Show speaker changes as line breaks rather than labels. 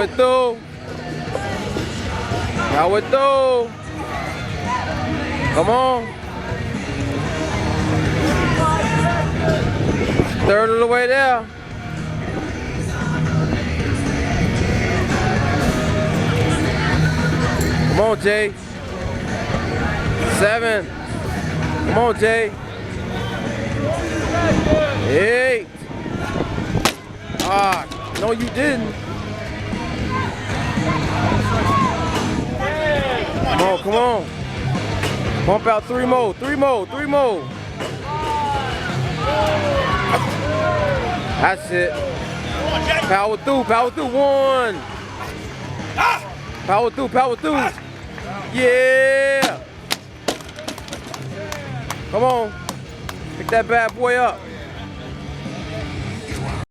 Power through. Power through. Come on. Third of the way there. Come on, Jay. 7. Come on, Jay. 8. Ah, no, you didn't. Come on, come on. Pump out 3 more, 3 more, 3 more. That's it. Power through, 1. Power through. Yeah. Come on. Pick that bad boy up.